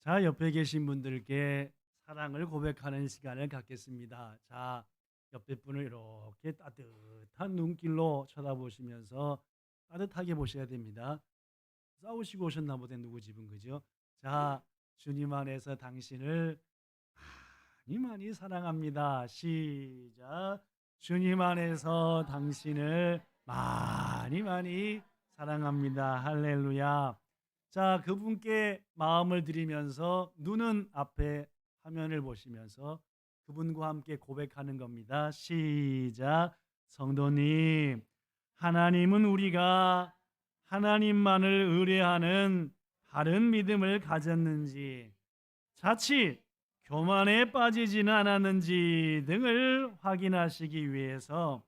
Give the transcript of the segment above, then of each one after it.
자, 옆에 계신 분들께 사랑을 고백하는 시간을 갖겠습니다. 자, 옆에 분을 이렇게 따뜻한 눈길로 쳐다보시면서 따뜻하게 보셔야 됩니다. 싸우시고 오셨나 보다 누구 집은 그죠? 자, 주님 안에서 당신을 많이 많이 사랑합니다. 시작. 주님 안에서 당신을 많이 많이 사랑합니다. 할렐루야. 자, 그분께 마음을 드리면서 눈은 앞에 화면을 보시면서 그분과 함께 고백하는 겁니다. 시작. 성도님, 하나님은 우리가 하나님만을 의뢰하는 바른 믿음을 가졌는지, 자칫 교만에 빠지지는 않았는지 등을 확인하시기 위해서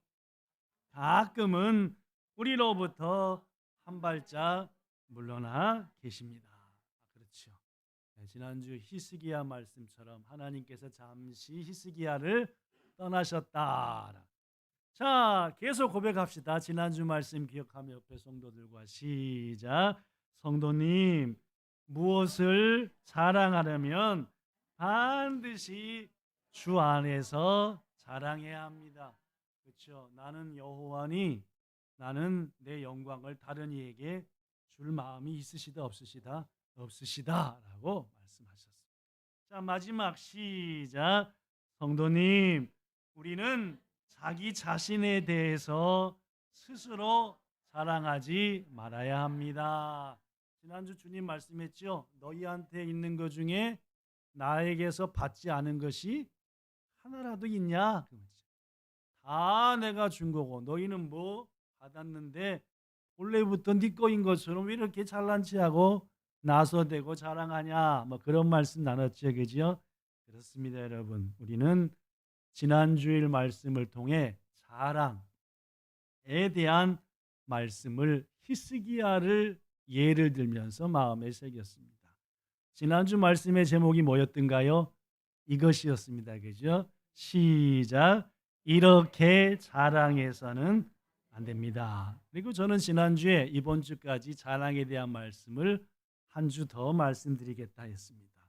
가끔은 우리로부터 한 발짝 물러나 계십니다. 그렇죠. 지난주 히스기야 말씀처럼 하나님께서 잠시 히스기야를 떠나셨다. 자, 계속 고백합시다. 지난주 말씀 기억하며 옆에 성도들과 시작. 성도님, 무엇을 자랑하려면 반드시 주 안에서 자랑해야 합니다. 그렇죠. 나는 여호와니, 나는 내 영광을 다른 이에게 줄 마음이 있으시다 없으시다? 없으시다라고 말씀하셨습니다. 자, 마지막 시작. 성도님, 우리는 자기 자신에 대해서 스스로 자랑하지 말아야 합니다. 지난주 주님 말씀했죠. 너희한테 있는 것 중에 나에게서 받지 않은 것이 하나라도 있냐? 다 내가 준 거고 너희는 뭐 받았는데 본래부터 네 거인 것처럼 왜 이렇게 잘난 체하고 나서대고 자랑하냐? 뭐 그런 말씀 나눴죠, 그죠? 그렇습니다, 여러분. 우리는 지난주일 말씀을 통해 자랑에 대한 말씀을 히스기야를 예를 들면서 마음에 새겼습니다. 지난주 말씀의 제목이 뭐였던가요? 이것이었습니다. 그죠? 시작. 이렇게 자랑해서는 안 됩니다. 그리고 저는 지난주에 이번 주까지 자랑에 대한 말씀을 한 주 더 말씀드리겠다 했습니다.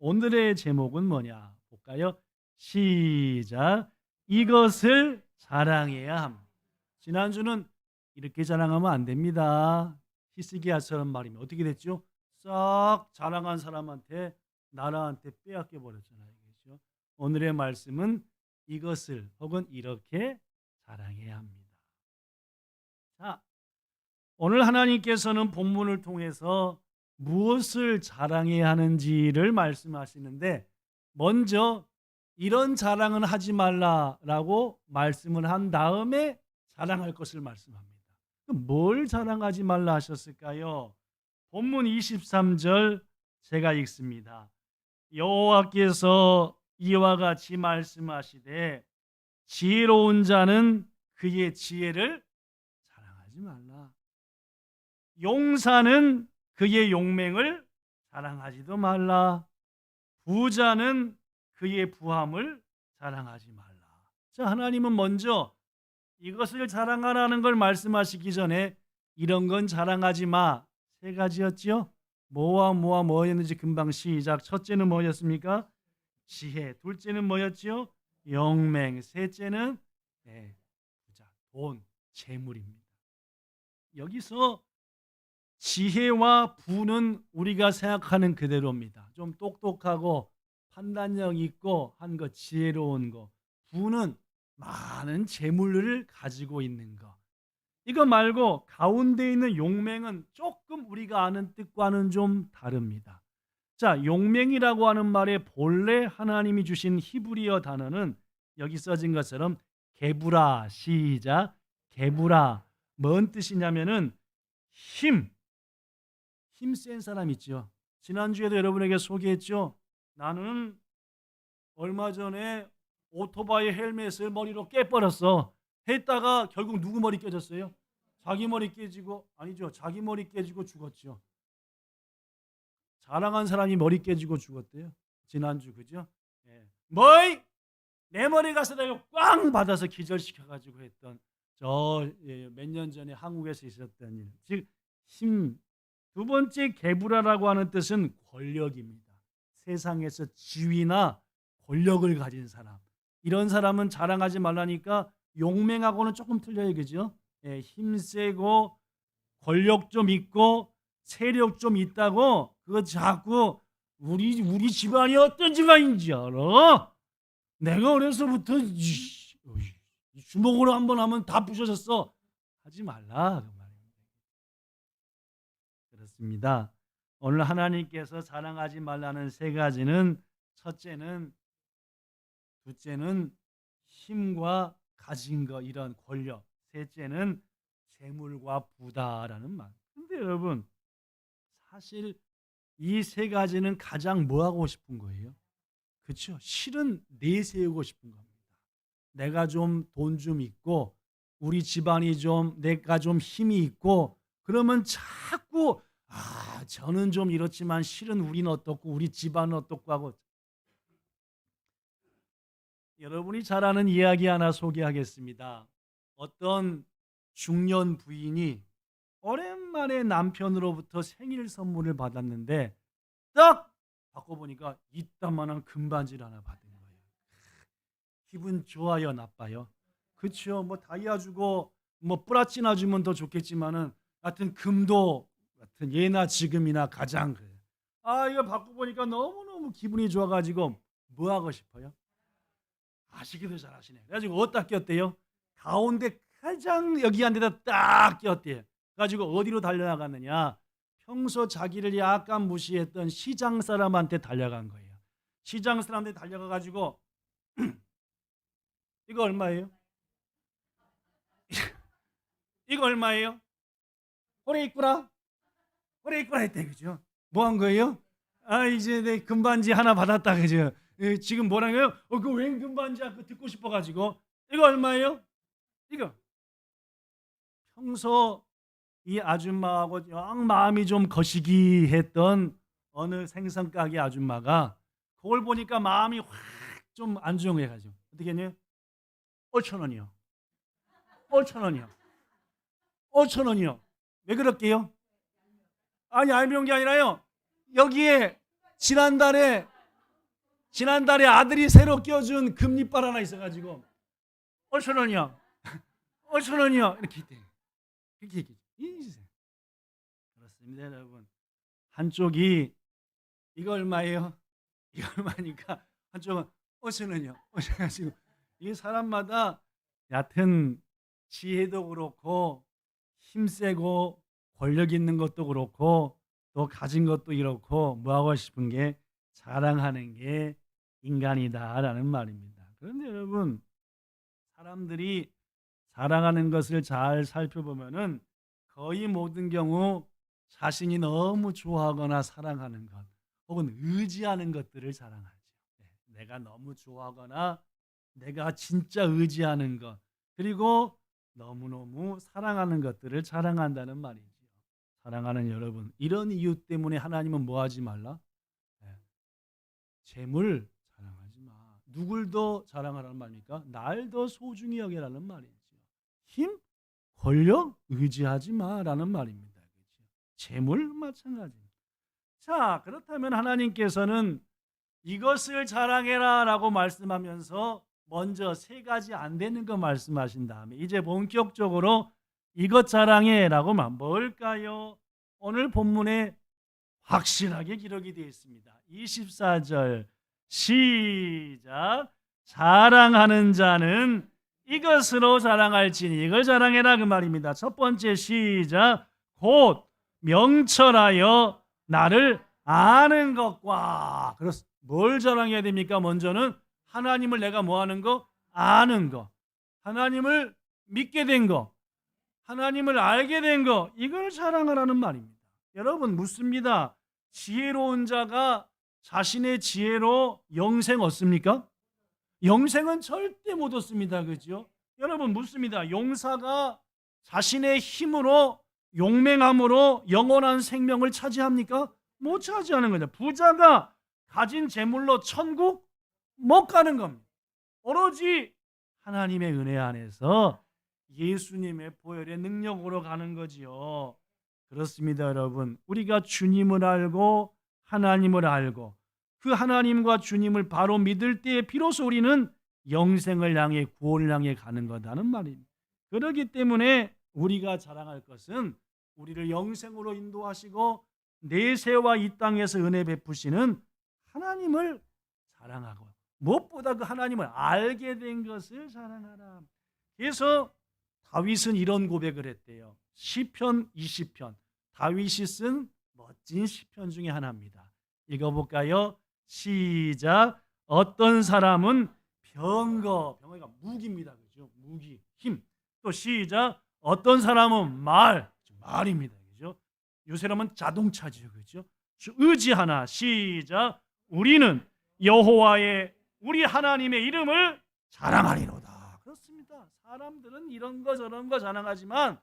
오늘의 제목은 뭐냐? 볼까요? 시작. 이것을 자랑해야 함. 지난주는 이렇게 자랑하면 안 됩니다. 히스기야처럼 말이면 어떻게 됐죠? 싹 자랑한 사람한테 나라한테 빼앗겨 버렸잖아요. 그렇죠? 오늘의 말씀은 이것을 혹은 이렇게 자랑해야 합니다. 자, 오늘 하나님께서는 본문을 통해서 무엇을 자랑해야 하는지를 말씀하시는데 먼저 이런 자랑은 하지 말라라고 말씀을 한 다음에 자랑할 것을 말씀합니다. 그럼 뭘 자랑하지 말라 하셨을까요? 본문 23절 제가 읽습니다. 여호와께서 이와 같이 말씀하시되 지혜로운 자는 그의 지혜를 자랑하지 말라. 용사는 그의 용맹을 자랑하지도 말라. 부자는 그의 부함을 자랑하지 말라. 자, 하나님은 먼저 이것을 자랑하라는 걸 말씀하시기 전에 이런 건 자랑하지 마. 세 가지였죠. 뭐였는지 금방 시작. 첫째는 뭐였습니까? 지혜. 둘째는 뭐였죠? 용맹. 셋째는 부자, 돈, 재물입니다. 여기서 지혜와 부는 우리가 생각하는 그대로입니다. 좀 똑똑하고 판단력 있고 한 것, 지혜로운 거. 부는 많은 재물을 가지고 있는 거. 이거 말고 가운데 있는 용맹은 조금 우리가 아는 뜻과는 좀 다릅니다. 자, 용맹이라고 하는 말의 본래 하나님이 주신 히브리어 단어는 여기 써진 것처럼 게부라. 시작. 게부라. 뭔 뜻이냐면은 힘센 사람 있죠. 지난주에도 여러분에게 소개했죠. 나는 얼마 전에 오토바이 헬멧을 머리로 깨버렸어. 했다가 결국 누구 머리 깨졌어요? 자기 머리 깨지고, 아니죠. 자기 머리 깨지고 죽었죠. 자랑한 사람이 머리 깨지고 죽었대요. 지난주, 그죠? 뭐이? 내 머리 가서 내가 꽝 받아서 기절시켜가지고 했던 몇 년 전에 한국에서 있었던 일. 즉, 두 번째 개부라라고 하는 뜻은 권력입니다. 세상에서 지위나 권력을 가진 사람, 이런 사람은 자랑하지 말라니까 용맹하고는 조금 틀려요, 그죠? 예, 힘세고 권력 좀 있고 세력 좀 있다고 그거 자꾸 우리 집안이 어떤 집안인지 알아? 내가 어려서부터 주먹으로 한번 하면 다 부셔졌어. 하지 말라 그 말입니다. 그렇습니다. 오늘 하나님께서 자랑하지 말라는 세 가지는, 첫째는, 둘째는 힘과 가진 거, 이런 권력, 셋째는 재물과 부다라는 말. 근데 여러분, 사실 이 세 가지는 가장 뭐 하고 싶은 거예요? 그렇죠? 실은 내세우고 싶은 겁니다. 내가 좀 돈 좀 있고 우리 집안이 좀, 내가 좀 힘이 있고 그러면 자꾸 저는 좀 이렇지만 실은 우리는 어떻고 우리 집안은 어떻고 하고. 여러분이 잘 아는 이야기 하나 소개하겠습니다. 어떤 중년 부인이 오랜만에 남편으로부터 생일 선물을 받았는데 딱 바꿔보니까 이따만한 금반지를 하나 받은 거예요. 기분 좋아요, 나빠요? 그렇죠. 뭐 다이아 주고 뭐 플라티나 주면 더 좋겠지만은 하여튼 금도 같은 예나 지금이나 가장 그래요. 이거 바꿔보니까 너무너무 기분이 좋아가지고 뭐 하고 싶어요? 아시기도 잘하시네. 그래가지고 어디다 꼈대요? 가운데 가장 여기 한 데다 딱 꼈대요. 그래가지고 어디로 달려나갔느냐? 평소 자기를 약간 무시했던 시장 사람한테 달려간 거예요. 시장 사람한테 달려가가지고 이거 얼마예요? 이거 얼마예요? 오래 있구나? 오래 있구나 했대, 그죠? 뭐 한 거예요? 이제 내 금반지 하나 받았다, 그죠? 지금 뭐라는 거예요? 그웬 금반지야? 그 듣고 싶어가지고. 이거 얼마예요? 이거. 평소 이 아줌마하고 영 마음이 좀 거시기했던 어느 생선 가게 아줌마가 그걸 보니까 마음이 확 좀 안정해가지고 어떻게 했냐? 5천 원이요. 5천 원이요. 5천 원이요. 왜 그럴게요? 아니, 알미운 게 아니라요. 여기에 지난달에 아들이 새로 껴준 금리빨 하나 있어가지고 5천 원이요. 5천 원이요. 이렇게 했대. 이렇게 얘기해. 그렇습니다, 여러분. 한쪽이 이거 얼마예요? 이거 얼마니까 한쪽은 5천 원이요. 5천 원이요. 이게 사람마다 얕은 지혜도 그렇고 힘세고 권력 있는 것도 그렇고 또 가진 것도 그렇고 뭐 하고 싶은 게 자랑하는 게 인간이다라는 말입니다. 그런데 여러분, 사람들이 자랑하는 것을 잘 살펴보면은 거의 모든 경우 자신이 너무 좋아하거나 사랑하는 것 혹은 의지하는 것들을 자랑하죠. 내가 너무 좋아하거나 내가 진짜 의지하는 것, 그리고 너무너무 사랑하는 것들을 자랑한다는 말이죠. 사랑하는 여러분, 이런 이유 때문에 하나님은 뭐 하지 말라? 재물 자랑하지 마. 누굴 더 자랑하라는 말입니까? 날 더 소중히 여기라는 말이죠. 힘, 권력 의지하지 마라는 말입니다. 그렇죠? 재물 마찬가지입니다. 자, 그렇다면 하나님께서는 이것을 자랑해라라고 말씀하면서 먼저 세 가지 안 되는 거 말씀하신 다음에 이제 본격적으로 이것 자랑해라고 뭘까요? 오늘 본문에 확실하게 기록이 되어 있습니다. 24절 시작. 자랑하는 자는 이것으로 자랑할지니 이걸 자랑해라 그 말입니다. 첫 번째 시작. 곧 명철하여 나를 아는 것과. 뭘 자랑해야 됩니까? 먼저는 하나님을 내가 뭐 하는 거? 아는 거. 하나님을 믿게 된 거. 하나님을 알게 된 거. 이걸 자랑하라는 말입니다. 여러분 묻습니다. 지혜로운 자가 자신의 지혜로 영생 얻습니까? 영생은 절대 못 얻습니다. 그렇죠? 여러분 묻습니다. 용사가 자신의 힘으로 용맹함으로 영원한 생명을 차지합니까? 못 차지하는 거죠. 부자가 가진 재물로 천국 못 가는 겁니다. 오로지 하나님의 은혜 안에서 예수님의 보혈의 능력으로 가는 거지요. 그렇습니다, 여러분. 우리가 주님을 알고 하나님을 알고 그 하나님과 주님을 바로 믿을 때에 비로소 우리는 영생을 향해 구원을 향해 가는 거다는 말입니다. 그렇기 때문에 우리가 자랑할 것은 우리를 영생으로 인도하시고 내세와 이 땅에서 은혜 베푸시는 하나님을 자랑하고 무엇보다 그 하나님을 알게 된 것을 자랑하라. 그래서 다윗은 이런 고백을 했대요. 시편 20편. 다윗이 쓴 멋진 시편 중에 하나입니다. 읽어볼까요? 시작. 어떤 사람은 병거가 무기입니다. 그죠? 무기, 힘. 또 시작. 어떤 사람은 말입니다. 그죠? 요새라면 자동차죠. 그죠? 의지하나. 시작. 우리는 여호와의 우리 하나님의 이름을 자랑하리로다. 그렇습니다. 사람들은 이런 거 저런 거 자랑하지만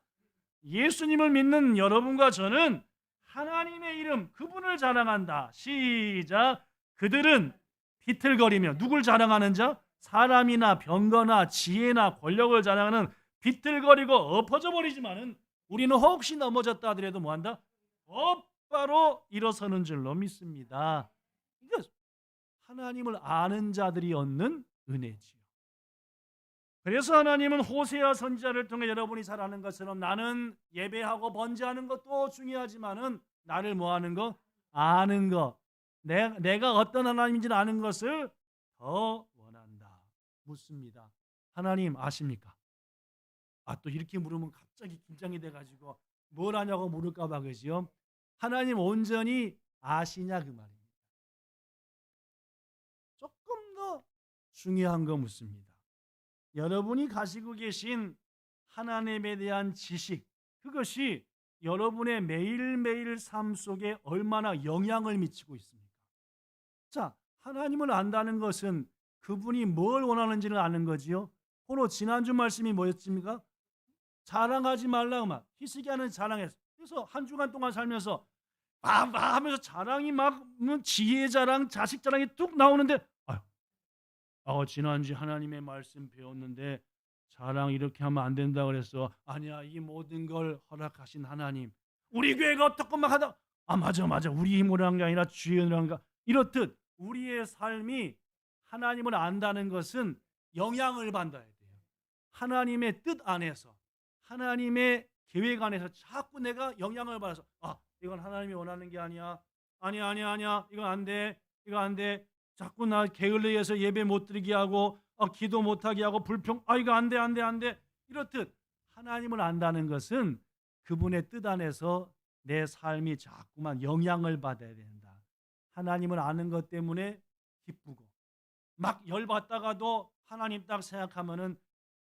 예수님을 믿는 여러분과 저는 하나님의 이름, 그분을 자랑한다. 시작. 그들은 비틀거리며 누굴 자랑하는 자? 사람이나 병거나 지혜나 권력을 자랑하는 비틀거리고 엎어져 버리지만은 우리는 혹시 넘어졌다 하더라도 뭐한다? 곧바로 일어서는 줄로 믿습니다. 이거 하나님을 아는 자들이 얻는 은혜지요. 그래서 하나님은 호세아 선지자를 통해 여러분이 잘 아는 것처럼 나는 예배하고 번제하는 것도 중요하지만은 나를 뭐하는 거? 아는 것. 내가 어떤 하나님인지를 아는 것을 더 원한다. 묻습니다. 하나님 아십니까? 또 이렇게 물으면 갑자기 긴장이 돼가지고 뭘 아냐고 물을까 봐 그지요? 하나님 온전히 아시냐 그 말입니다. 조금 더 중요한 거 묻습니다. 여러분이 가지고 계신 하나님에 대한 지식, 그것이 여러분의 매일매일 삶 속에 얼마나 영향을 미치고 있습니까? 자, 하나님을 안다는 것은 그분이 뭘 원하는지를 아는 거지요. 바로 지난주 말씀이 뭐였습니까? 자랑하지 말라고 막 희스기야는 자랑했어. 그래서 한 주간 동안 살면서 하면서 자랑이 막 지혜 자랑, 자식 자랑이 뚝 나오는데 지난주 하나님의 말씀 배웠는데 자랑 이렇게 하면 안 된다 그랬어. 아니야, 이 모든 걸 허락하신 하나님. 우리 교회가 어떻게 막 하다. 맞아. 우리 힘으로 한 게 아니라 주의 은혜로 한 거. 이렇듯 우리의 삶이 하나님을 안다는 것은 영향을 받아야 돼요. 하나님의 뜻 안에서, 하나님의 계획 안에서 자꾸 내가 영향을 받아서 이건 하나님이 원하는 게 아니야. 아니야. 이건 안 돼. 이거 안 돼. 자꾸 나 게을리해서 예배 못 드리게 하고 기도 못 하게 하고 불평. 이거 안 돼. 이렇듯 하나님을 안다는 것은 그분의 뜻 안에서 내 삶이 자꾸만 영향을 받아야 된다. 하나님을 아는 것 때문에 기쁘고 막 열받다가도 하나님 딱 생각하면은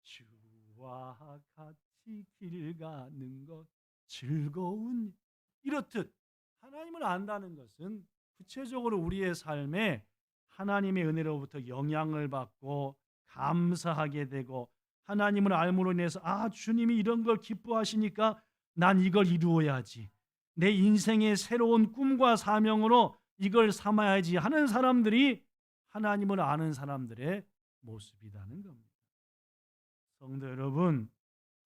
주와 같이 길 가는 것 즐거운. 이렇듯 하나님을 안다는 것은 구체적으로 우리의 삶에 하나님의 은혜로부터 영향을 받고 감사하게 되고 하나님을 알므로 인해서 주님이 이런 걸 기뻐하시니까 난 이걸 이루어야지. 내 인생의 새로운 꿈과 사명으로 이걸 삼아야지 하는 사람들이 하나님을 아는 사람들의 모습이라는 겁니다. 성도 여러분,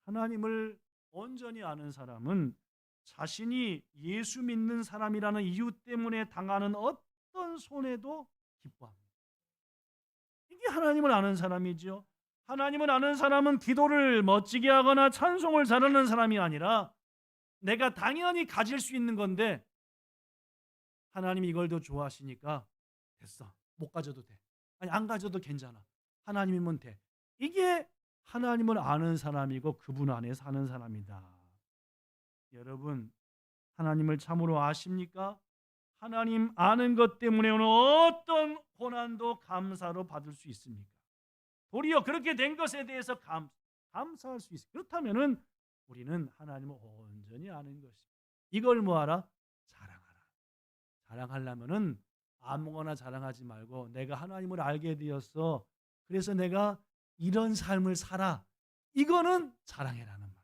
하나님을 온전히 아는 사람은 자신이 예수 믿는 사람이라는 이유 때문에 당하는 어떤 손해도 기뻐합니다. 이게 하나님을 아는 사람이죠. 하나님을 아는 사람은 기도를 멋지게 하거나 찬송을 잘하는 사람이 아니라 내가 당연히 가질 수 있는 건데 하나님이 이걸 더 좋아하시니까 됐어. 못 가져도 돼. 안 가져도 괜찮아. 하나님이면 돼. 이게 하나님을 아는 사람이고 그분 안에 사는 사람이다. 여러분, 하나님을 참으로 아십니까? 하나님 아는 것 때문에 오늘 어떤 고난도 감사로 받을 수 있습니까? 도리어 그렇게 된 것에 대해서 감사할 수 있습니다. 그렇다면은 우리는 하나님을 온전히 아는 것입니다. 이걸 뭐하라? 자랑하라. 자랑하려면은 아무거나 자랑하지 말고 내가 하나님을 알게 되었어. 그래서 내가 이런 삶을 살아. 이거는 자랑해라는 말.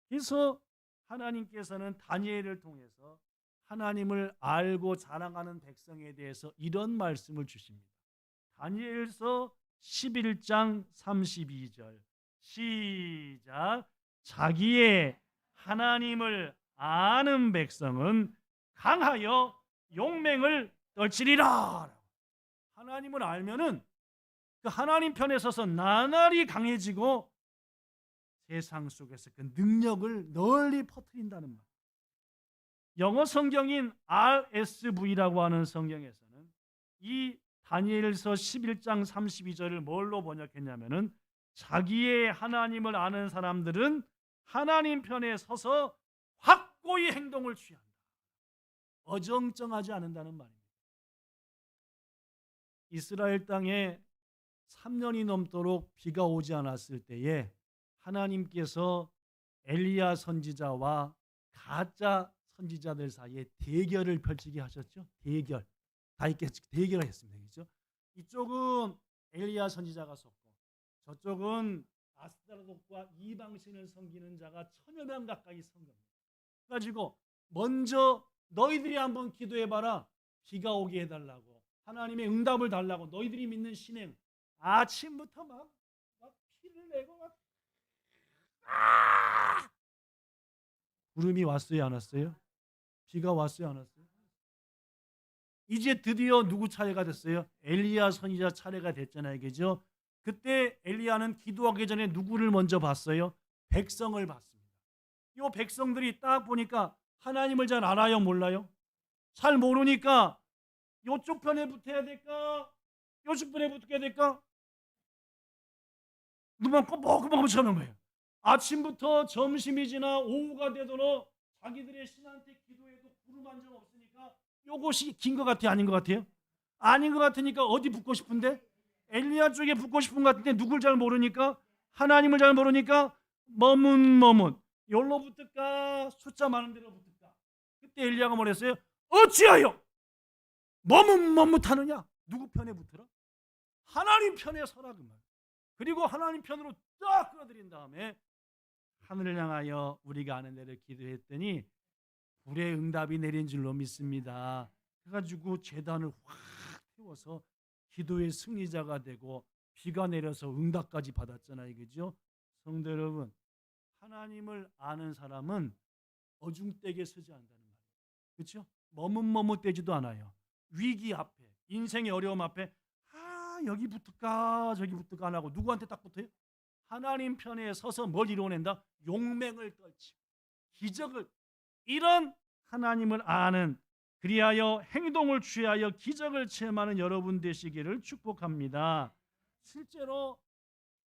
그래서 하나님께서는 다니엘을 통해서 하나님을 알고 자랑하는 백성에 대해서 이런 말씀을 주십니다. 다니엘서 11장 32절 시작. 자기의 하나님을 아는 백성은 강하여 용맹을 떨치리라. 하나님을 알면은 그 하나님 편에 서서 나날이 강해지고 세상 속에서 그 능력을 널리 퍼뜨린다는 말. 영어 성경인 RSV라고 하는 성경에서는 이 다니엘서 11장 32절을 뭘로 번역했냐면은 자기의 하나님을 아는 사람들은 하나님 편에 서서 확고히 행동을 취한다. 어정쩡하지 않는다는 말입니다. 이스라엘 땅에 3년이 넘도록 비가 오지 않았을 때에 하나님께서 엘리야 선지자와 가짜 선지자들 사이에 대결을 펼치게 하셨죠. 대결을 했습니다. 그렇죠? 이쪽은 엘리야 선지자가 섰고 저쪽은 아스타로트과 이방신을 섬기는 자가 1000여 명 가까이 선 겁니다. 그래가지고 먼저 너희들이 한번 기도해봐라. 비가 오게 해달라고. 하나님의 응답을 달라고. 너희들이 믿는 신행. 아침부터 막 피를 내고 구름이 왔어요, 안 왔어요? 비가 왔어요, 안 왔어요? 이제 드디어 누구 차례가 됐어요? 엘리야 선지자 차례가 됐잖아요, 그죠? 그때 엘리야는 기도하기 전에 누구를 먼저 봤어요? 백성을 봤습니다. 이 백성들이 딱 보니까 하나님을 잘 알아요, 몰라요? 잘 모르니까 이쪽 편에 붙어야 될까? 이쪽 편에 붙어야 될까? 눈만 꼬박꼬박 쳐는 거예요. 아침부터 점심이 지나 오후가 되도록 자기들의 신한테 기도해도 구름 한 점 없으니까 요것이 긴 것 같아요? 아닌 것 같아요? 아닌 것 같으니까 어디 붙고 싶은데? 엘리야 쪽에 붙고 싶은 것 같은데 누굴 잘 모르니까? 하나님을 잘 모르니까 머문 여기로 붙을까? 숫자 많은 데로 붙을까? 그때 엘리야가 뭐랬어요? 어찌하여 머뭇하느냐? 누구 편에 붙으라? 하나님 편에 서라 그 말. 그리고 하나님 편으로 딱 끌어들인 다음에 하늘을 향하여 우리가 아는 대로 기도했더니 불의 응답이 내린 줄로 믿습니다. 그래가지고 제단을 확 태워서 기도의 승리자가 되고 비가 내려서 응답까지 받았잖아요, 그죠? 성도 여러분, 하나님을 아는 사람은 어중되게 서지 않는다는 말이에요. 그렇죠? 머뭇대지도 않아요. 위기 앞에, 인생의 어려움 앞에 여기 붙을까 저기 붙을까 안 하고 누구한테 딱 붙어요? 하나님 편에 서서 뭘 이루어낸다? 용맹을 떨치고 기적을, 이런 하나님을 아는, 그리하여 행동을 취하여 기적을 체험하는 여러분 되시기를 축복합니다. 실제로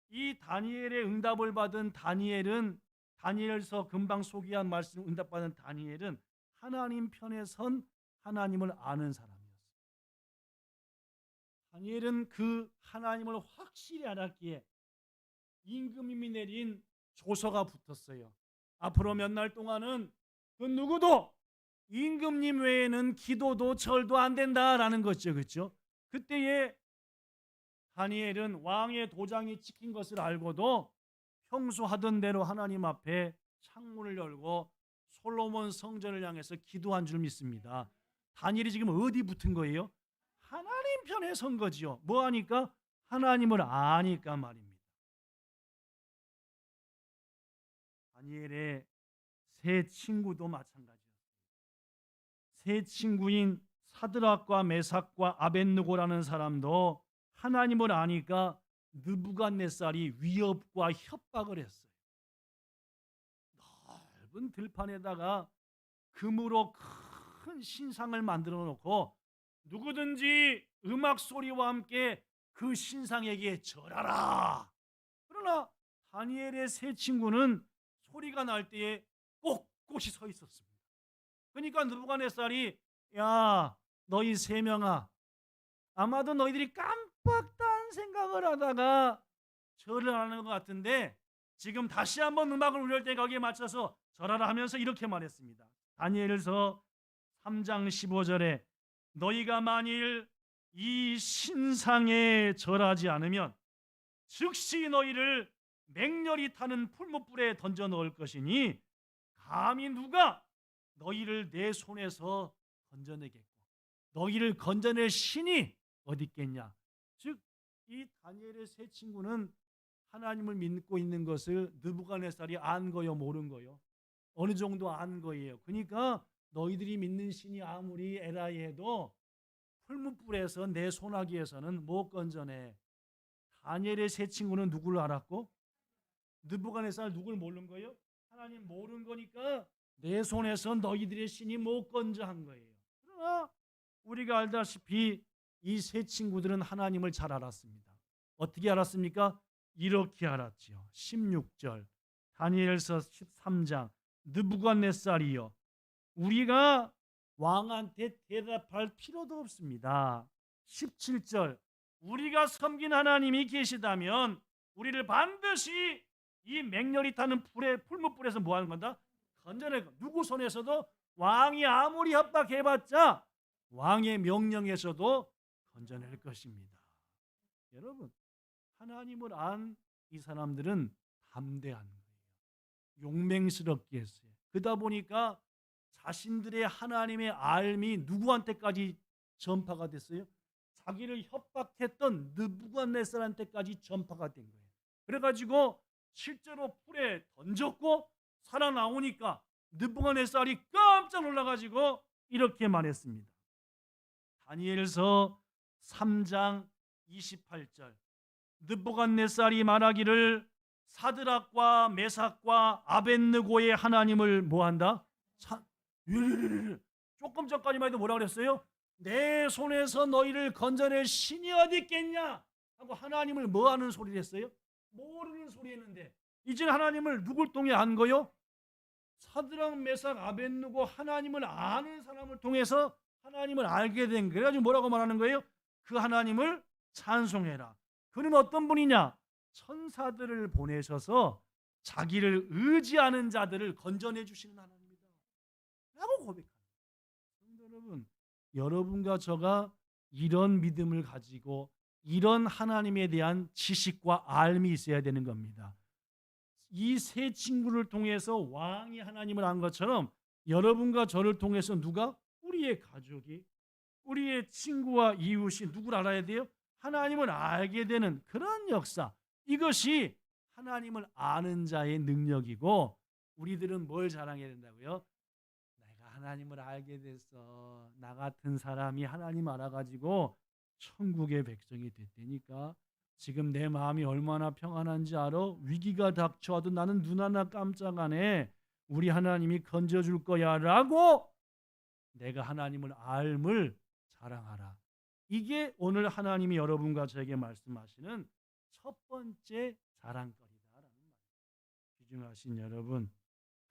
이 다니엘의 응답을 받은 다니엘은, 다니엘서 금방 소개한 말씀 응답받은 다니엘은 하나님 편에 선 하나님을 아는 사람이었어요. 다니엘은 그 하나님을 확실히 알았기에 임금님이 내린 조서가 붙었어요. 앞으로 몇 날 동안은 그 누구도 임금님 외에는 기도도 절도 안 된다라는 거죠. 그렇죠? 그때에 다니엘은 왕의 도장이 찍힌 것을 알고도 평소 하던 대로 하나님 앞에 창문을 열고 솔로몬 성전을 향해서 기도한 줄 믿습니다. 다니엘이 지금 어디 붙은 거예요? 하나님 편에 선 거지요. 뭐 하니까? 하나님을 아니까 말입니다. 다니엘의 세 친구도 마찬가지였어요. 세 친구인 사드락과 메삭과 아벳느고라는 사람도 하나님을 아니까 느부갓네살이 위협과 협박을 했어요. 넓은 들판에다가 금으로 큰 신상을 만들어 놓고 누구든지 음악 소리와 함께 그 신상에게 절하라. 그러나 다니엘의 세 친구는 소리가 날 때에 꼿꼿이 서 있었습니다. 그러니까 느부갓네살이 야 너희 세 명아, 아마도 너희들이 깜빡단 생각을 하다가 절을 하는 것 같은데 지금 다시 한번 음악을 울릴 때 거기에 맞춰서 절하라 하면서 이렇게 말했습니다. 다니엘서 3장 15절에 너희가 만일 이 신상에 절하지 않으면 즉시 너희를 맹렬히 타는 풀무불에 던져 넣을 것이니 감히 누가 너희를 내 손에서 건져내겠고 너희를 건져낼 신이 어디 있겠냐. 즉 이 다니엘의 세 친구는 하나님을 믿고 있는 것을 느부갓네살이 안 거요, 모른 거요? 어느 정도 안 거예요. 그러니까 너희들이 믿는 신이 아무리 에라이 해도 풀무불에서 내 소나기에서는 못 건져내. 다니엘의 세 친구는 누구를 알았고 느부갓네살 누굴 모르는 거예요? 하나님 모르는 거니까 내 손에서 너희들의 신이 못 건져 한 거예요. 그러나 우리가 알다시피 이 세 친구들은 하나님을 잘 알았습니다. 어떻게 알았습니까? 이렇게 알았지요. 16절 다니엘서 13장 느부갓네살이여 우리가 왕한테 대답할 필요도 없습니다. 17절 우리가 섬긴 하나님이 계시다면 우리를 반드시 이 맹렬히 타는 풀무불에서 뭐 하는 건다? 건져낼 것. 누구 손에서도 왕이 아무리 협박해봤자 왕의 명령에서도 건져낼 것입니다. 여러분 하나님을 안 이 사람들은 담대한 거예요. 용맹스럽게 했어요. 그러다 보니까 자신들의 하나님의 알미 누구한테까지 전파가 됐어요? 자기를 협박했던 느부갓네살한테까지 전파가 된 거예요. 그래가지고 실제로 불에 던졌고 살아나오니까 느부갓네살이 깜짝 놀라가지고 이렇게 말했습니다. 다니엘서 3장 28절 느부갓네살이 말하기를 사드락과 메삭과 아벳느고의 하나님을 뭐한다? 조금 전까지만 해도 뭐라 그랬어요? 내 손에서 너희를 건져낼 신이 어디 있겠냐? 하고 하나님을 뭐하는 소리를 했어요? 모르는 소리 했는데 이제 하나님을 누굴 통해 안 거요? 사드락 메삭 아벳느고 하나님을 아는 사람을 통해서 하나님을 알게 된 거예요. 그래가지고 뭐라고 말하는 거예요? 그 하나님을 찬송해라. 그는 어떤 분이냐? 천사들을 보내셔서 자기를 의지하는 자들을 건져내 주시는 하나님이다 라고 고백합니다. 여러분, 여러분과 저가 이런 믿음을 가지고 이런 하나님에 대한 지식과 알미 있어야 되는 겁니다. 이 세 친구를 통해서 왕이 하나님을 안 것처럼 여러분과 저를 통해서 누가? 우리의 가족이, 우리의 친구와 이웃이 누굴 알아야 돼요? 하나님을 알게 되는 그런 역사. 이것이 하나님을 아는 자의 능력이고 우리들은 뭘 자랑해야 된다고요? 내가 하나님을 알게 됐어. 나 같은 사람이 하나님 알아가지고 천국의 백성이 됐다니까. 지금 내 마음이 얼마나 평안한지 알아? 위기가 닥쳐와도 나는 눈 하나 깜짝 안 해. 우리 하나님이 건져줄 거야 라고 내가 하나님을 알을 자랑하라. 이게 오늘 하나님이 여러분과 저에게 말씀하시는 첫 번째 자랑거리다라는 말입니다. 귀중하신 여러분,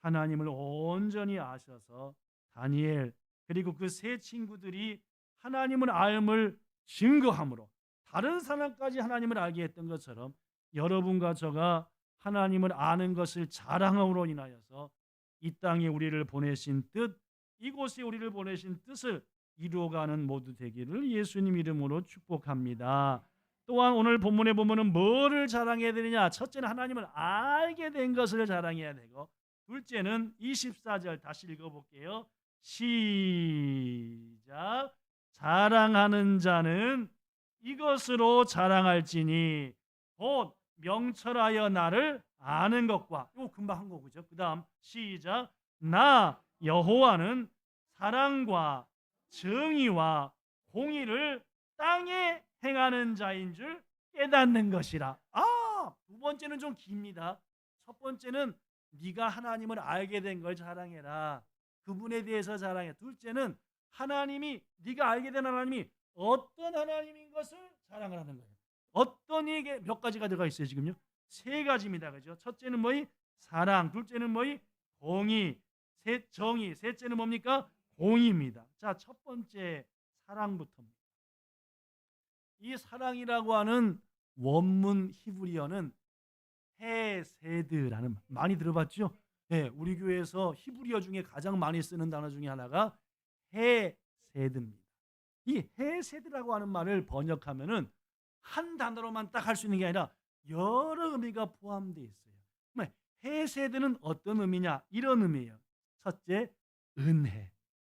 하나님을 온전히 아셔서 다니엘 그리고 그 세 친구들이 하나님을 알을 증거함으로 다른 사람까지 하나님을 알게 했던 것처럼 여러분과 저가 하나님을 아는 것을 자랑함으로 인하여서 이 땅에 우리를 보내신 뜻, 이곳에 우리를 보내신 뜻을 이루어가는 모두 되기를 예수님 이름으로 축복합니다. 또한 오늘 본문에 보면은 뭐를 자랑해야 되느냐? 첫째는 하나님을 알게 된 것을 자랑해야 되고, 둘째는 24절 다시 읽어볼게요. 시작. 자랑하는 자는 이것으로 자랑할지니 곧 명철하여 나를 아는 것과, 이거 금방 한 거죠. 그 다음 시작. 나 여호와는 사랑과 정의와 공의를 땅에 행하는 자인 줄 깨닫는 것이라. 두 번째는 좀 깁니다. 첫 번째는 네가 하나님을 알게 된 걸 자랑해라. 그분에 대해서 자랑해. 둘째는 하나님이, 네가 알게 된 하나님이 어떤 하나님인 것을 자랑을 하는 거예요. 어떤 이게 몇 가지가 들어가 있어요 지금요? 세 가지입니다. 그죠? 첫째는 뭐이? 사랑. 둘째는 뭐이? 공의. 정의. 셋째는 뭡니까? 공의입니다. 자, 첫 번째 사랑부터입니다. 이 사랑이라고 하는 원문 히브리어는 헤세드라는, 많이 들어봤죠? 네, 우리 교회에서 히브리어 중에 가장 많이 쓰는 단어 중에 하나가 헤세드입니다. 이 헤세드라고 하는 말을 번역하면은 한 단어로만 딱 할 수 있는 게 아니라 여러 의미가 포함되어 있어요. 헤세드는 어떤 의미냐? 이런 의미예요. 첫째, 은혜.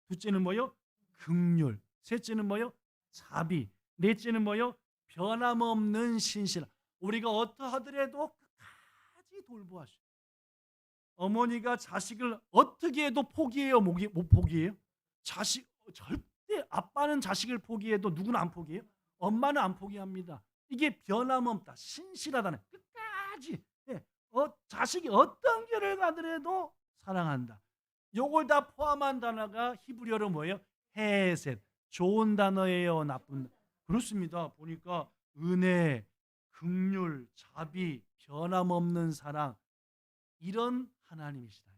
둘째는 뭐요? 긍휼. 셋째는 뭐요? 자비. 넷째는 뭐요? 변함없는 신실. 우리가 어떠하더라도 끝까지 돌보아주셔. 어머니가 자식을 어떻게 해도 포기해요? 못 포기해요? 자식 절대 아빠는 자식을 포기해도 누구는 안 포기해요? 엄마는 안 포기합니다. 이게 변함없다. 신실하다는 끝까지. 예. 자식이 어떤 길을 가더라도 사랑한다. 요걸 다 포함한 단어가 히브리어로 뭐예요? 헤셋. 좋은 단어예요, 나쁜? 그렇습니다. 보니까 은혜, 긍휼, 자비, 변함없는 사랑, 이런 하나님이시다.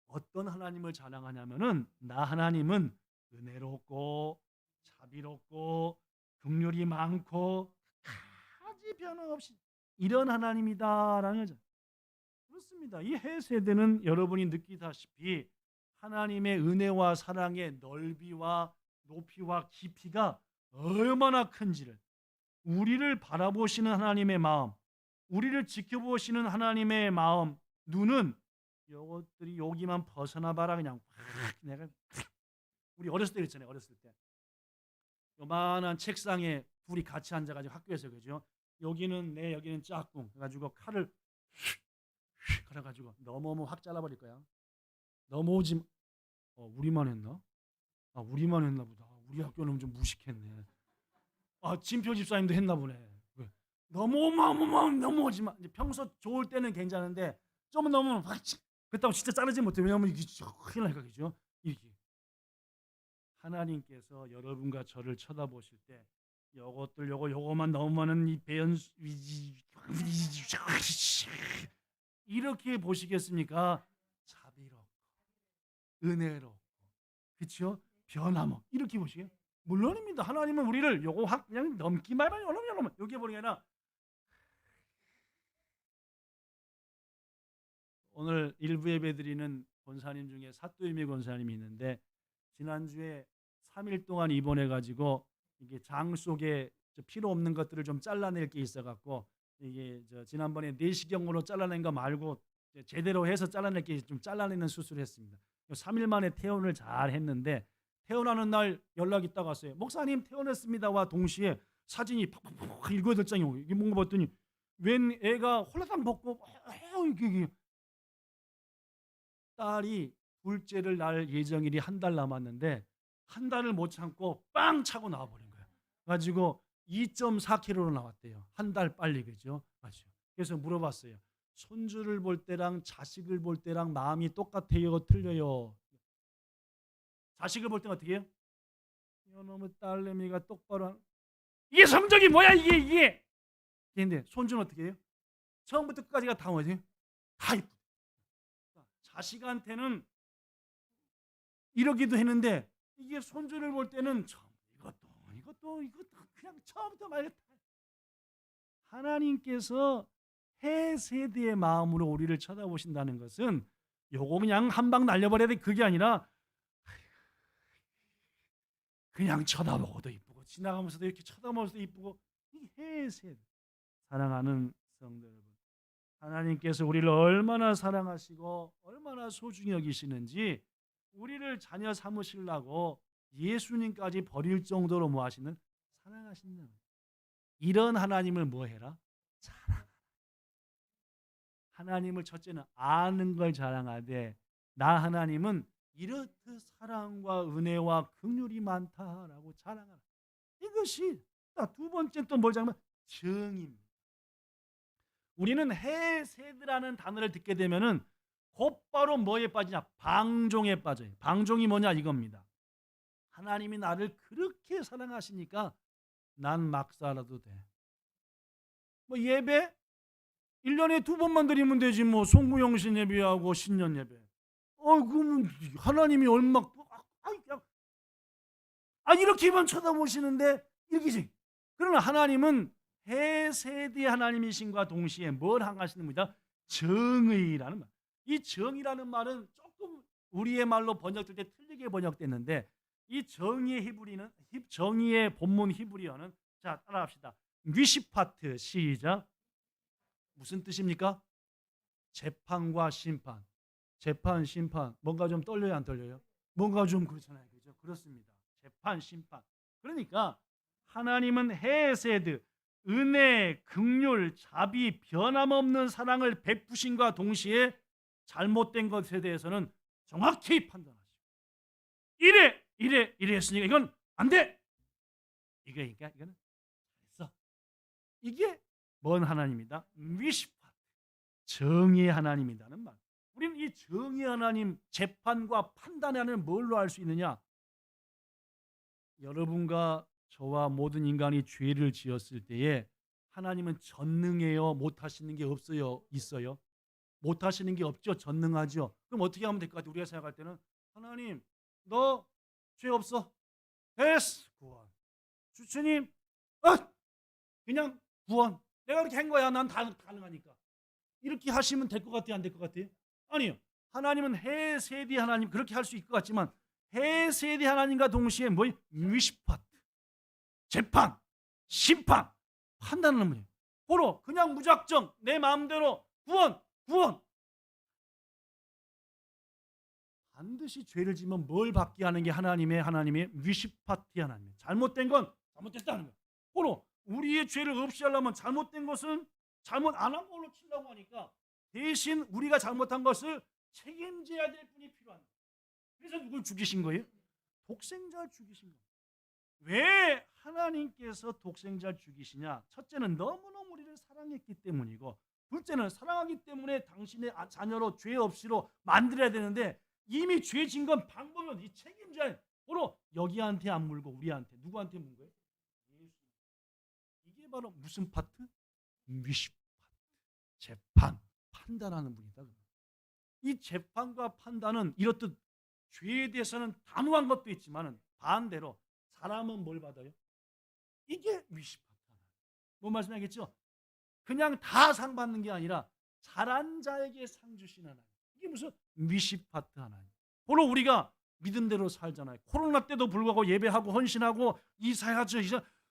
어떤 하나님을 자랑하냐면은 나 하나님은 은혜롭고 자비롭고 긍휼이 많고 가지 변함없이 이런 하나님이다라는 거죠. 그렇습니다. 이 헤세드는 여러분이 느끼다시피 하나님의 은혜와 사랑의 넓이와 높이와 깊이가 얼마나 큰지를, 우리를 바라보시는 하나님의 마음, 우리를 지켜보시는 하나님의 마음, 눈은 요것들이 여기만 벗어나 봐라 그냥 확. 내가 우리 어렸을 때 그랬잖아요. 어렸을 때 요만한 책상에 둘이 같이 앉아가지고 학교에서, 그죠? 여기는 내, 여기는 짝꿍 해가지고 칼을 그래가지고 넘어오면 확 잘라버릴 거야. 넘어오지. 우리만 했나? 우리만 했나 보다. 우리 학교는 좀 무식했네. 진표 집사님도 했나 보네. 넘어오지 마. 이제 평소 좋을 때는 괜찮은데 좀 넘으면 확. 그렇다고 진짜 자르지 못해. 왜냐하면 이게 큰일 나니까, 그죠? 이게 하나님께서 여러분과 저를 쳐다보실 때 요거만 넘으면은 이 배연 이렇게 보시겠습니까? 자비롭고 은혜롭고, 그렇죠? 변함없 이렇게 보시게? 물론입니다. 하나님은 우리를 요거 확 그냥 넘기만 해봐요. 여러분 여기 보는 게 아니라, 오늘 일부 예배 드리는 권사님 중에 사또임의 권사님이 있는데 지난주에 3일 동안 입원해 가지고 이게 장 속에 필요 없는 것들을 좀 잘라낼 게 있어 갖고, 이게 지난번에 내시경으로 잘라낸 거 말고 제대로 해서 잘라낼 게 좀 잘라내는 수술을 했습니다. 3일 만에 퇴원을 잘 했는데, 퇴원하는 날 연락이 딱 왔어요. 목사님 퇴원했습니다와 동시에 사진이 팍팍팍 7-8장이 오고, 이게 뭔가 봤더니 웬 애가 홀라당 벗고 이게 딸이 둘째를 낳을 예정일이 한 달 남았는데 한 달을 못 참고 빵 차고 나와버린 거예요. 가지고 2.4kg로 나왔대요. 한 달 빨리, 그죠? 맞죠. 그래서 물어봤어요. 손주를 볼 때랑 자식을 볼 때랑 마음이 똑같아요, 틀려요? 자식을 볼 때는 어떻게 해요? 이놈의 딸내미가 똑바로 이게 성적이 뭐야 이게. 근데 손주는 어떻게 해요? 처음부터 끝까지가 다 뭐지? 다 이쁘. 자식한테는 이러기도 했는데 이게 손주를 볼 때는 이것도 그냥 처음부터 말했다. 하나님께서 해세대의 마음으로 우리를 쳐다보신다는 것은 요거 그냥 한 방 날려버려야 돼, 그게 아니라 그냥 쳐다보고도 이쁘고 지나가면서도 이렇게 쳐다보면서도 이쁘고, 이 해세. 사랑하는 성도 여러분, 하나님께서 우리를 얼마나 사랑하시고 얼마나 소중히 여기시는지 우리를 자녀 삼으시려고 예수님까지 버릴 정도로 뭐 하시는? 사랑하신다. 이런 하나님을 뭐 해라? 자랑. 하나님을 첫째는 아는 걸 자랑하되, 나 하나님은 이렇듯 사랑과 은혜와 긍휼이 많다라고 자랑하라. 이것이 두 번째 또 뭘 자랑하면 정입니다. 우리는 해세드라는 단어를 듣게 되면은 곧바로 뭐에 빠지냐? 방종에 빠져요. 방종이 뭐냐 이겁니다. 하나님이 나를 그렇게 사랑하시니까 난 막 살아도 돼. 뭐 예배 1년에 2번만 드리면 되지, 뭐 송구영신 예배하고 신년 예배. 그러면 하나님이 얼마 이렇게만 쳐다보시는데 이렇게지. 그러나 하나님은 해세대 하나님이신과 동시에 뭘 항하시는 겁니다? 정의라는 말. 이 정의라는 말은 조금 우리의 말로 번역될 때 틀리게 번역됐는데, 이 정의의 본문 히브리어는, 자 따라합시다. 미시파트, 시작. 무슨 뜻입니까? 재판과 심판. 재판, 심판. 뭔가 좀 떨려요, 안 떨려요? 뭔가 좀 그렇잖아요, 그죠? 그렇습니다. 재판, 심판. 그러니까 하나님은 헤세드, 은혜, 긍휼, 자비, 변함없는 사랑을 베푸신과 동시에 잘못된 것에 대해서는 정확히 판단하시고, 이래 했으니까 이건 안 돼. 이거니까 이거는 잘했어. 이게 뭔 하나님이다? 미시파, 정의의 하나님이라는 말. 우리는 이 정의의 하나님, 재판과 판단의 하나님을 뭘로 알 수 있느냐? 여러분과 저와 모든 인간이 죄를 지었을 때에 하나님은 전능해요? 못하시는 게 없어요? 있어요? 못하시는 게 없죠? 전능하죠? 그럼 어떻게 하면 될 것 같아요? 우리가 생각할 때는 하나님 너 죄 없어. 됐어. 구원. 주님 그냥 구원. 내가 그렇게 한 거야. 난 다 가능하니까. 이렇게 하시면 될 것 같아요? 안 될 것 같아요? 아니요. 하나님은 해세디 하나님, 그렇게 할 수 있을 것 같지만 해세디 하나님과 동시에 뭐예요? 미시파트, 재판, 심판, 판단하는 분이에요. 바로 그냥 무작정 내 마음대로 구원. 반드시 죄를 지면 뭘 받게 하는 게 하나님의 미시파티 하나님. 잘못된 건 잘못됐다는 거예요. 바로 우리의 죄를 없이 하려면 잘못된 것은 잘못 안 한 걸로 치려고 하니까 대신 우리가 잘못한 것을 책임져야 될 분이 필요한 거예요. 그래서 누굴 죽이신 거예요? 독생자를 죽이신 거예요. 왜 하나님께서 독생자를 죽이시냐? 첫째는 너무너무 우리를 사랑했기 때문이고, 둘째는 사랑하기 때문에 당신의 자녀로 죄 없이로 만들어야 되는데 이미 죄 진 건 방법은 이 책임자 바로 여기한테 안 물고 우리한테 누구한테 문 거예요? 예수. 이게 바로 무슨 파트? 미시 파트. 재판, 판단하는 분이다. 이 재판과 판단은 이렇듯 죄에 대해서는 단호한 것도 있지만 반대로 사람은 뭘 받아요? 이게 미시 파트. 뭔 말씀하겠죠? 그냥 다 상 받는 게 아니라 잘한 자에게 상 주신 하나님. 이게 무슨 미시파트 하나님. 바로 우리가 믿은 대로 살잖아요. 코로나 때도 불구하고 예배하고 헌신하고 이사야죠.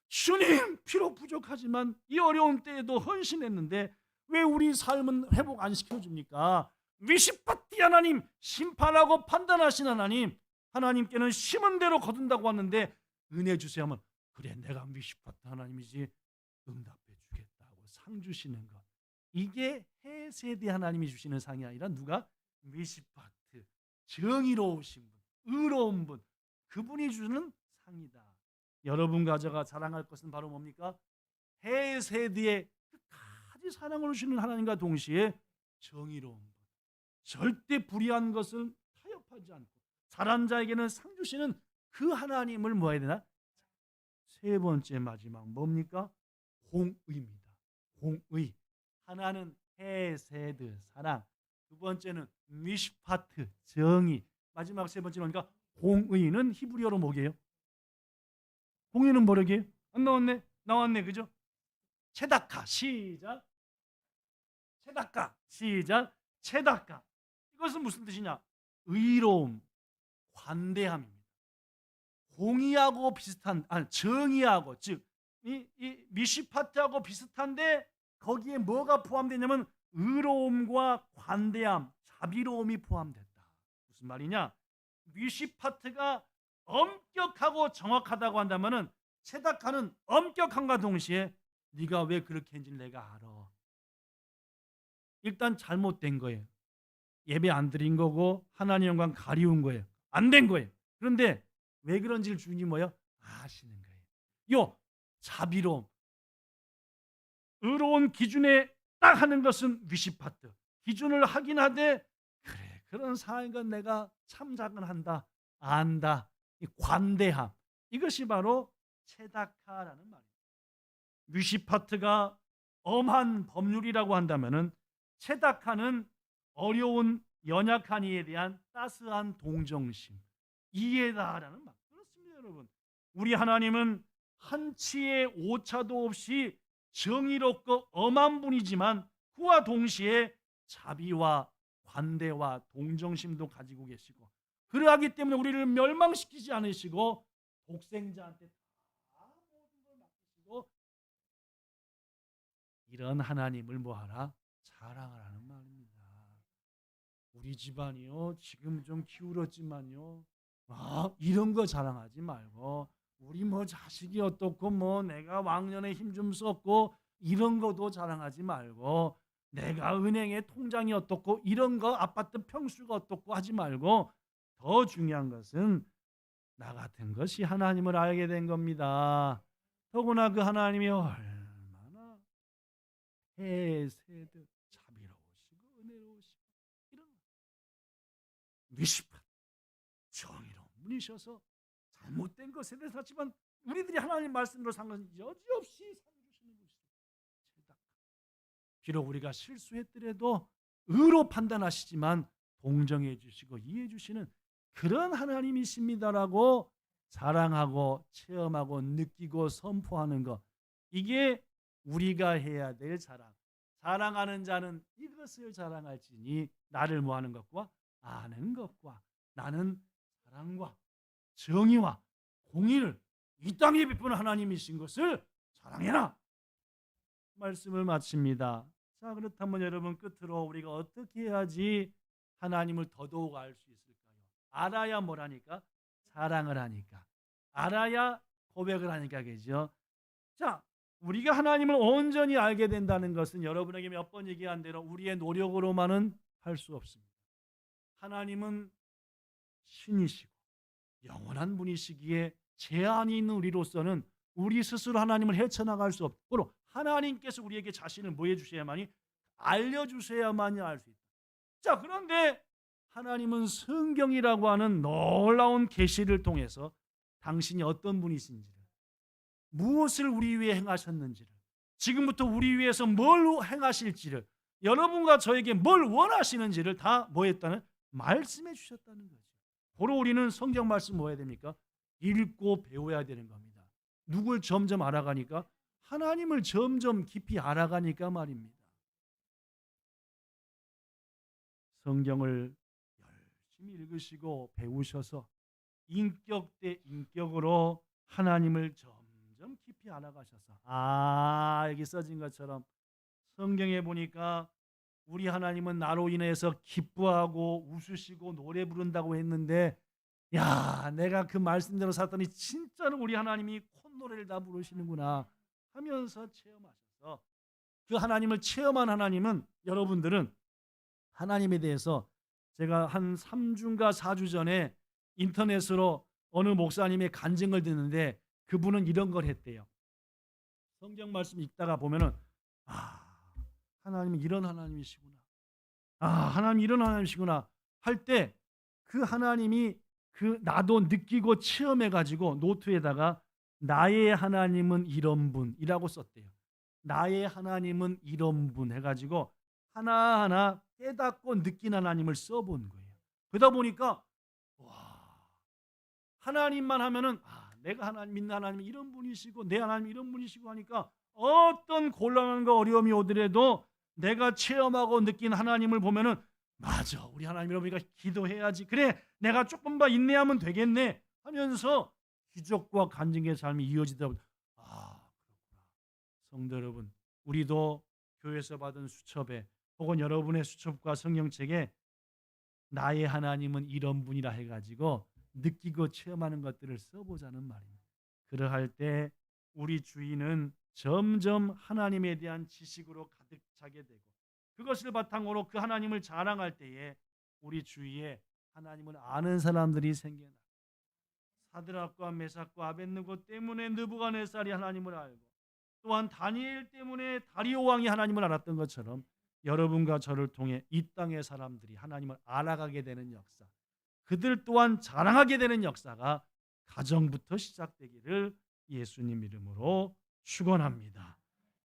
주님 피로 부족하지만 이 어려운 때에도 헌신했는데 왜 우리 삶은 회복 안 시켜줍니까? 미시파티 하나님, 심판하고 판단하신 하나님. 하나님께는 심은 대로 거둔다고 하는데 은혜 주세요 하면 그래 내가 미시파트 하나님이지 응답해 주겠다고 상 주시는 것. 이게 해세대 하나님이 주시는 상이 아니라 누가? 미시파트, 정의로우신 분, 의로운 분, 그분이 주는 상이다. 여러분과 저가 자랑할 것은 바로 뭡니까? 해세대의 끝까지 사랑을 주시는 하나님과 동시에 정의로운 분, 절대 불의한 것을 타협하지 않고 잘한 자에게는 상 주시는 그 하나님을 뭐 해야 되나? 세 번째 마지막 뭡니까? 공의입니다. 공의. 하나는 헤세드, 사랑. 두 번째는 미시파트, 정의. 마지막 세 번째는 뭡니까? 공의는 히브리어로 뭐게요? 공의는 뭐라게요? 안 나왔네? 나왔네, 그죠? 체다카, 시작. 체다카, 시작. 체다카. 이것은 무슨 뜻이냐? 의로움, 관대함입니다. 공의하고 비슷한, 정의하고, 즉 이 미시파트하고 비슷한데 거기에 뭐가 포함되냐면 의로움과 관대함, 자비로움이 포함됐다. 무슨 말이냐? 미시파트가 엄격하고 정확하다고 한다면은 체다카는 엄격함과 동시에 네가 왜 그렇게 했는지 내가 알아. 일단 잘못된 거예요. 예배 안 드린 거고 하나님 영광 가리운 거예요. 안 된 거예요. 그런데 왜 그런지를 주님이 뭐예요? 아시는 거예요. 요 자비로움, 의로운 기준에 딱 하는 것은 미시파트. 기준을 확인하되 그래 그런 상황인 건 내가 참작은 안다. 이 관대함, 이것이 바로 체다카라는 말이에요. 미시파트가 엄한 법률이라고 한다면은 체다카는 어려운 연약한 이에 대한 따스한 동정심, 이해다라는 말. 그렇습니다, 여러분. 우리 하나님은 한치의 오차도 없이 정의롭고 엄한 분이지만 그와 동시에 자비와 관대와 동정심도 가지고 계시고, 그러하기 때문에 우리를 멸망시키지 않으시고 독생자한테 다 모든 걸 맡기시고 이런 하나님을 뭐하라? 자랑하라는 말입니다. 우리 집안이요 지금 좀 기울었지만요 이런 거 자랑하지 말고 우리 뭐 자식이 어떻고 뭐 내가 왕년에 힘 좀 썼고 이런 것도 자랑하지 말고 내가 은행의 통장이 어떻고 이런 거 아파트 평수가 어떻고 하지 말고 더 중요한 것은 나 같은 것이 하나님을 알게 된 겁니다. 더구나 그 하나님이 얼마나 해세듯 자비로우시고 은혜로우시고 이런 미십한 정의로운 분이셔서 잘못된 것에 대해서 하지만 우리들이 하나님 말씀으로 산 것은 여지없이 살려주시는 것이다. 비록 우리가 실수했더라도 의로 판단하시지만 동정해 주시고 이해해 주시는 그런 하나님이십니다라고 사랑하고 체험하고 느끼고 선포하는 것, 이게 우리가 해야 될 자랑. 자랑하는 자는 이것을 자랑할지니 나를 뭐하는 것과 아는 것과 나는 사랑과 정의와 공의를 이 땅에 베푸는 하나님이신 것을 자랑해라. 말씀을 마칩니다. 자, 그렇다면 여러분, 끝으로 우리가 어떻게 해야지 하나님을 더더욱 알 수 있을까요? 알아야 뭘 하니까? 사랑을 하니까. 알아야 고백을 하니까, 그죠? 자, 우리가 하나님을 온전히 알게 된다는 것은 여러분에게 몇 번 얘기한 대로 우리의 노력으로만은 할 수 없습니다. 하나님은 신이시고 영원한 분이시기에 제한이 있는 우리로서는 우리 스스로 하나님을 헤쳐나갈 수 없고, 하나님께서 우리에게 자신을 뭐 해주셔야만이, 알려주셔야만이 알 수 있다. 자, 그런데 하나님은 성경이라고 하는 놀라운 계시를 통해서 당신이 어떤 분이신지를, 무엇을 우리 위해 행하셨는지를, 지금부터 우리 위해서 뭘 행하실지를, 여러분과 저에게 뭘 원하시는지를 다 뭐 했다는? 말씀해 주셨다는 거죠. 바로 우리는 성경 말씀 뭐 해야 됩니까? 읽고 배워야 되는 겁니다. 누굴 점점 알아가니까? 하나님을 점점 깊이 알아가니까 말입니다. 성경을 열심히 읽으시고 배우셔서 인격 대 인격으로 하나님을 점점 깊이 알아가셔서, 여기 써진 것처럼 성경에 보니까 우리 하나님은 나로 인해서 기뻐하고 웃으시고 노래 부른다고 했는데, 야, 내가 그 말씀대로 살았더니 진짜로 우리 하나님이 콧노래를 다 부르시는구나 하면서 체험하셔서, 그 하나님을 체험한 하나님은, 여러분들은 하나님에 대해서 제가 한 3주인가 4주 전에 인터넷으로 어느 목사님의 간증을 듣는데, 그분은 이런 걸 했대요. 성경 말씀 읽다가 보면은 하나님은 이런 하나님이시구나, 하나님 이런 하나님이시구나 할 때, 그 하나님이 나도 느끼고 체험해가지고 노트에다가 나의 하나님은 이런 분이라고 썼대요. 나의 하나님은 이런 분 해가지고 하나하나 깨닫고 느낀 하나님을 써본 거예요. 그러다 보니까 하나님만 하면은 내가 하나님 믿는 하나님이 이런 분이시고 내 하나님 이런 분이시고 하니까, 어떤 곤란함과 어려움이 오더라도 내가 체험하고 느낀 하나님을 보면은, 맞아, 우리 하나님 이러니까 기도해야지, 그래 내가 조금 더 인내하면 되겠네 하면서 기적과 간증의 삶이 이어지다 보니, 그렇구나. 성도 여러분, 우리도 교회에서 받은 수첩에 혹은 여러분의 수첩과 성경책에 나의 하나님은 이런 분이라 해가지고 느끼고 체험하는 것들을 써보자는 말입니다. 그러할 때 우리 주위는 점점 하나님에 대한 지식으로 가득 차게 되고, 그것을 바탕으로 그 하나님을 자랑할 때에 우리 주위에 하나님을 아는 사람들이 생겨나. 사드락과 메삭과 아벳느고 때문에 느부갓네살이 하나님을 알고, 또한 다니엘 때문에 다리오 왕이 하나님을 알았던 것처럼 여러분과 저를 통해 이 땅의 사람들이 하나님을 알아가게 되는 역사, 그들 또한 자랑하게 되는 역사가 가정부터 시작되기를 예수님 이름으로 축원합니다.